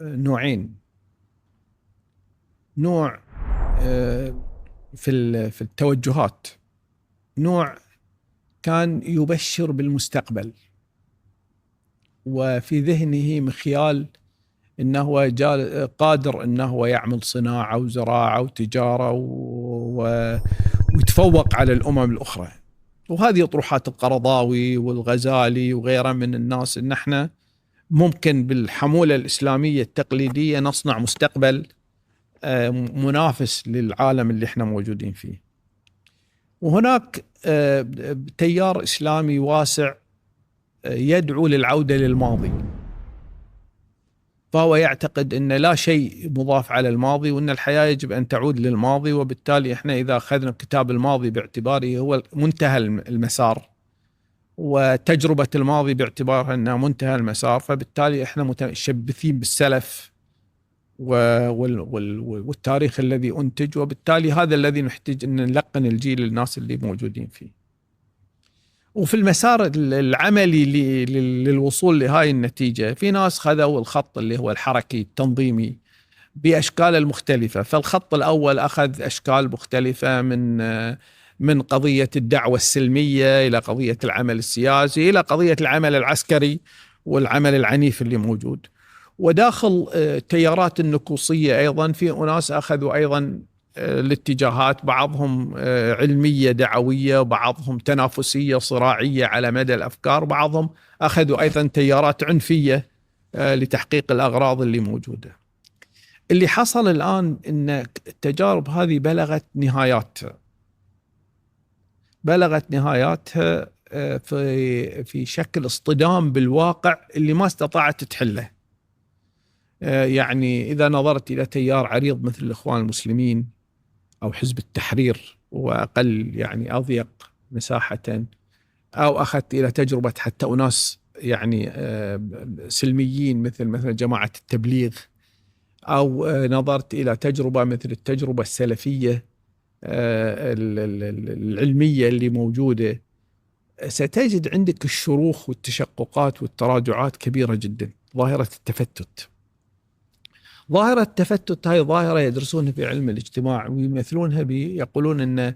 نوعين. نوع في التوجهات، نوع كان يبشر بالمستقبل وفي ذهنه مخيال انه قادر انه يعمل صناعة وزراعة وتجارة ويتفوق على الامم الاخرى. وهذه طروحات القرضاوي والغزالي وغيره من الناس، ان احنا ممكن بالحمولة الاسلامية التقليدية نصنع مستقبل منافس للعالم اللي احنا موجودين فيه. وهناك تيار اسلامي واسع يدعو للعودة للماضي، فهو يعتقد أن لا شيء مضاف على الماضي، وأن الحياة يجب أن تعود للماضي، وبالتالي إحنا إذا أخذنا كتاب الماضي باعتباره هو منتهى المسار، وتجربة الماضي باعتبارها أنها منتهى المسار، فبالتالي إحنا متشبثين بالسلف والتاريخ الذي أنتج، وبالتالي هذا الذي نحتاج أن نلقن الجيل الناس اللي موجودين فيه. وفي المسار العملي للوصول لهاي النتيجة، في ناس خذوا الخط اللي هو الحركي التنظيمي بأشكال المختلفة. فالخط الأول أخذ أشكال مختلفة من قضية الدعوة السلمية إلى قضية العمل السياسي إلى قضية العمل العسكري والعمل العنيف اللي موجود. وداخل تيارات النكوصية أيضا في أناس أخذوا أيضا الاتجاهات، بعضهم علمية دعوية، وبعضهم تنافسية صراعية على مدى الأفكار، بعضهم أخذوا أيضا تيارات عنفية لتحقيق الأغراض اللي موجودة. اللي حصل الآن إن التجارب هذه بلغت نهاياتها في شكل اصطدام بالواقع اللي ما استطاعت تحله. يعني إذا نظرت إلى تيار عريض مثل الإخوان المسلمين أو حزب التحرير وأقل يعني أضيق مساحة، أو أخذت إلى تجربة حتى أناس يعني سلميين مثل جماعة التبليغ، أو نظرت إلى تجربة مثل التجربة السلفية العلمية اللي موجودة، ستجد عندك الشروخ والتشققات والتراجعات كبيرة جدا. ظاهرة التفتت هاي ظاهرة يدرسونها في علم الاجتماع، ويمثلونها يقولون أن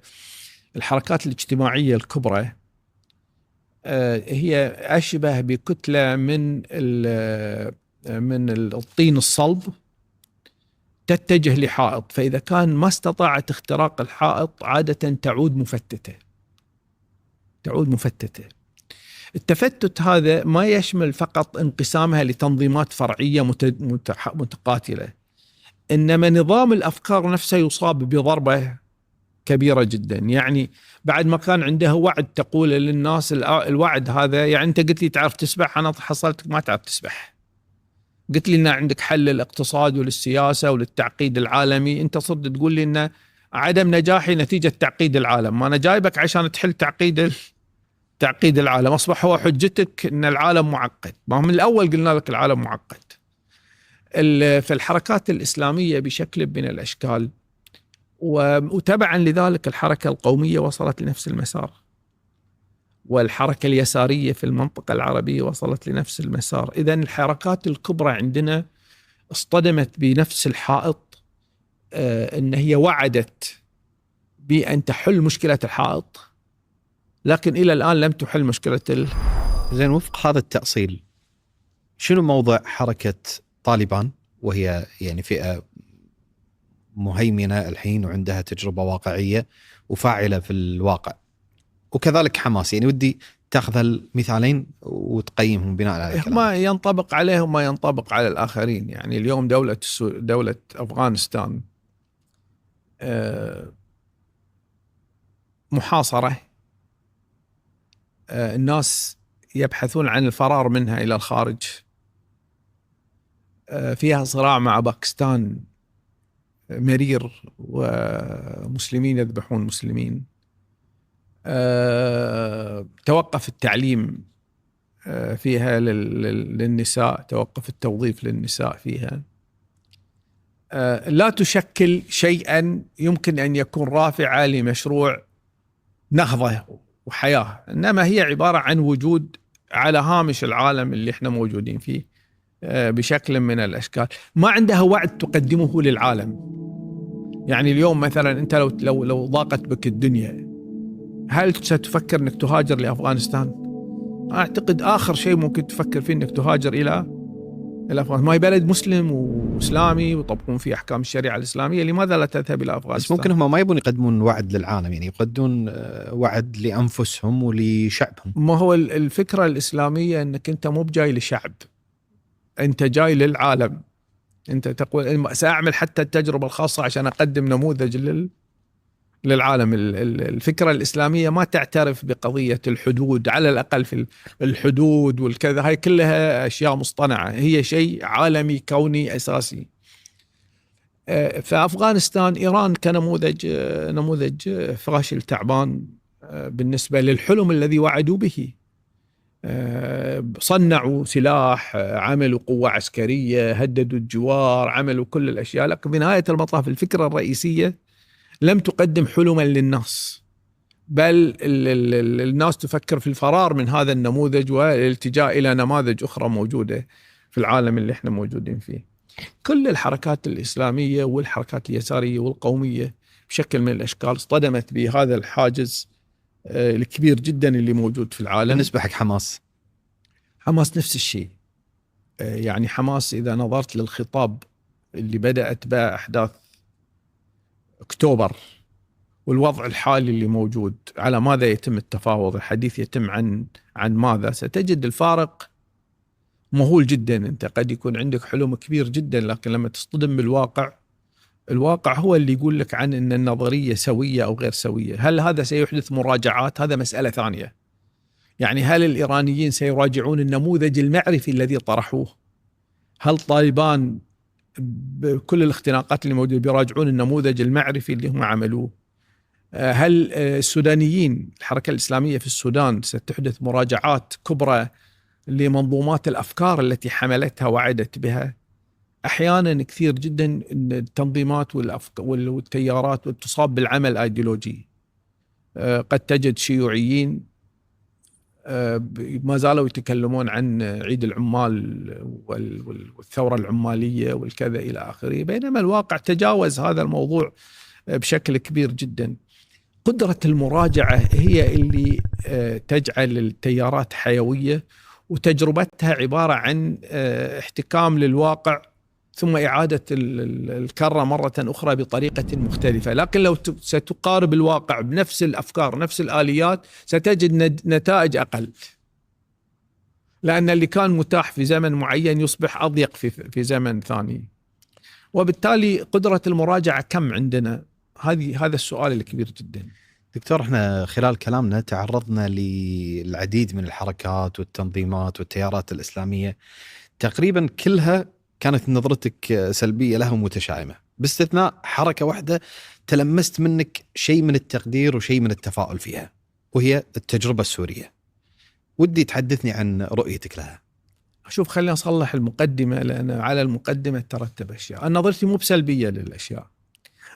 الحركات الاجتماعية الكبرى هي أشبه بكتلة من الطين الصلب تتجه لحائط، فإذا كان ما استطاعت اختراق الحائط عادة تعود مفتتة. التفتت هذا ما يشمل فقط انقسامها لتنظيمات فرعية متقاتلة، إنما نظام الأفكار نفسه يصاب بضربة كبيرة جدا. يعني بعد ما كان عندها وعد تقول للناس الوعد هذا، يعني أنت قلت لي تعرف تسبح، أنا حصلتك ما تعرف تسبح. قلت لي إن عندك حل للاقتصاد وللسياسة وللتعقيد العالمي، أنت صرت تقول لي إن عدم نجاحي نتيجة تعقيد العالم، ما أنا جايبك عشان تحل تعقيد العالم. أصبح هو حجتك إن العالم معقد، ما من الأول قلنا لك العالم معقد. في الحركات الإسلامية بشكل من الأشكال وتبعا لذلك الحركة القومية وصلت لنفس المسار، والحركة اليسارية في المنطقة العربية وصلت لنفس المسار. إذن الحركات الكبرى عندنا اصطدمت بنفس الحائط، إن هي وعدت بأن تحل مشكلة الحائط، لكن إلى الآن لم تحل مشكلة زين، وفق هذا التأصيل، شنو موضع حركة طالبان وهي يعني فئة مهيمنة الحين وعندها تجربة واقعية وفاعلة في الواقع، وكذلك حماس؟ يعني ودي تأخذ المثالين وتقيمهم بناء على كلامك. ما ينطبق عليهم ما ينطبق على الآخرين. يعني اليوم دولة أفغانستان محاصرة، الناس يبحثون عن الفرار منها إلى الخارج، فيها صراع مع باكستان مرير، ومسلمين يذبحون مسلمين، توقف التعليم فيها للنساء، توقف التوظيف للنساء فيها، لا تشكل شيئا يمكن أن يكون رافعة لمشروع نهضة وحياة، إنما هي عبارة عن وجود على هامش العالم اللي احنا موجودين فيه، بشكل من الأشكال، ما عندها وعد تقدمه للعالم. يعني اليوم مثلا أنت لو ضاقت بك الدنيا، هل ستفكر أنك تهاجر لأفغانستان؟ أعتقد آخر شيء ممكن تفكر فيه أنك تهاجر إلى أفغانستان. ما هي بلد مسلم وإسلامي ويطبقون فيه أحكام الشريعة الإسلامية، لماذا لا تذهب إلى أفغانستان؟ بس ممكن هم ما يبون يقدمون وعد للعالم، يعني يقدمون وعد لأنفسهم ولشعبهم. ما هو الفكرة الإسلامية أنك أنت مو بجاي لشعب، أنت جاي للعالم. أنت تقول سأعمل حتى التجربة الخاصة عشان أقدم نموذج للعالم. الفكرة الإسلامية ما تعترف بقضية الحدود، على الأقل في الحدود والكذا، هاي كلها أشياء مصطنعة، هي شيء عالمي كوني أساسي. فأفغانستان إيران نموذج فاشل تعبان بالنسبة للحلم الذي وعدوا به. صنعوا سلاح، عملوا قوة عسكرية، هددوا الجوار، عملوا كل الأشياء، لكن بنهاية المطاف الفكرة الرئيسية لم تقدم حلما للناس، بل الناس تفكر في الفرار من هذا النموذج والالتجاء إلى نماذج أخرى موجودة في العالم اللي احنا موجودين فيه. كل الحركات الإسلامية والحركات اليسارية والقومية بشكل من الأشكال اصطدمت بهذا الحاجز الكبير جدا اللي موجود في العالم. بالنسبة حق حماس نفس الشيء. يعني حماس إذا نظرت للخطاب اللي بدأت به أحداث أكتوبر والوضع الحالي اللي موجود، على ماذا يتم التفاوض؟ الحديث يتم عن ماذا؟ ستجد الفارق مهول جدا. أنت قد يكون عندك حلم كبير جدا، لكن لما تصطدم بالواقع، الواقع هو اللي يقول لك عن أن النظرية سوية أو غير سوية. هل هذا سيحدث مراجعات؟ هذا مسألة ثانية. يعني هل الإيرانيين سيراجعون النموذج المعرفي الذي طرحوه؟ هل طالبان بكل الاختناقات اللي موجودة بيراجعون النموذج المعرفي اللي هم عملوه؟ هل السودانيين، الحركة الإسلامية في السودان، ستحدث مراجعات كبرى لمنظومات الأفكار التي حملتها وعدت بها؟ أحيانا كثير جدا التنظيمات والتيارات تصاب بالعمل الأيديولوجي. قد تجد شيوعيين ما زالوا يتكلمون عن عيد العمال والثورة العمالية والكذا إلى آخره، بينما الواقع تجاوز هذا الموضوع بشكل كبير جدا. قدرة المراجعة هي اللي تجعل التيارات حيوية، وتجربتها عبارة عن احتكام للواقع ثم إعادة الكرة مرة أخرى بطريقة مختلفة. لكن لو ستقارب الواقع بنفس الأفكار نفس الآليات ستجد نتائج أقل، لأن اللي كان متاح في زمن معين يصبح أضيق في زمن ثاني. وبالتالي قدرة المراجعة كم عندنا؟ هذا السؤال الكبير جدا. دكتور، احنا خلال كلامنا تعرضنا للعديد من الحركات والتنظيمات والتيارات الإسلامية، تقريبا كلها كانت نظرتك سلبية لها ومتشائمة، باستثناء حركة واحدة تلمست منك شيء من التقدير وشيء من التفاؤل فيها، وهي التجربة السورية. ودي تحدثني عن رؤيتك لها. شوف، خلينا نصلح المقدمة، لأن على المقدمة ترتب أشياء. أنا نظرتي مو بسلبية للأشياء،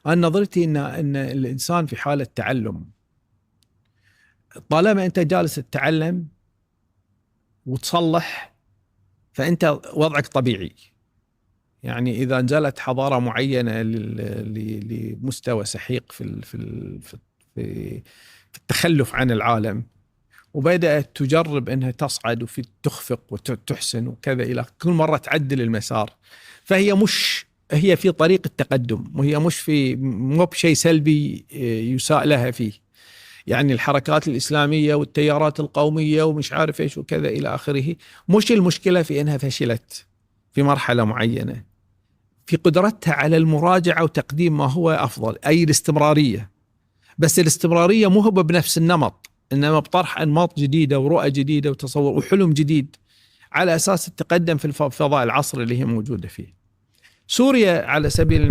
أنا نظرتي إن الإنسان في حالة تعلم. طالما أنت جالس تتعلم وتصلح فأنت وضعك طبيعي. يعني إذا نزلت حضارة معينة لمستوى سحيق في التخلف عن العالم، وبدأت تجرب أنها تصعد وفي تخفق وتحسن وكذا إلى كل مرة تعدل المسار، هي في طريق التقدم، وهي مو بشيء سلبي يساء لها فيه. يعني الحركات الإسلامية والتيارات القومية ومش عارف إيش وكذا إلى آخره، مش المشكلة في أنها فشلت في مرحلة معينة، في قدرتها على المراجعة وتقديم ما هو أفضل، أي الاستمرارية. بس الاستمرارية مو هو بنفس النمط، إنما بطرح أنماط جديدة ورؤى جديدة وتصور وحلم جديد على أساس التقدم في الفضاء العصر اللي هي موجودة فيه. سوريا على سبيل المثال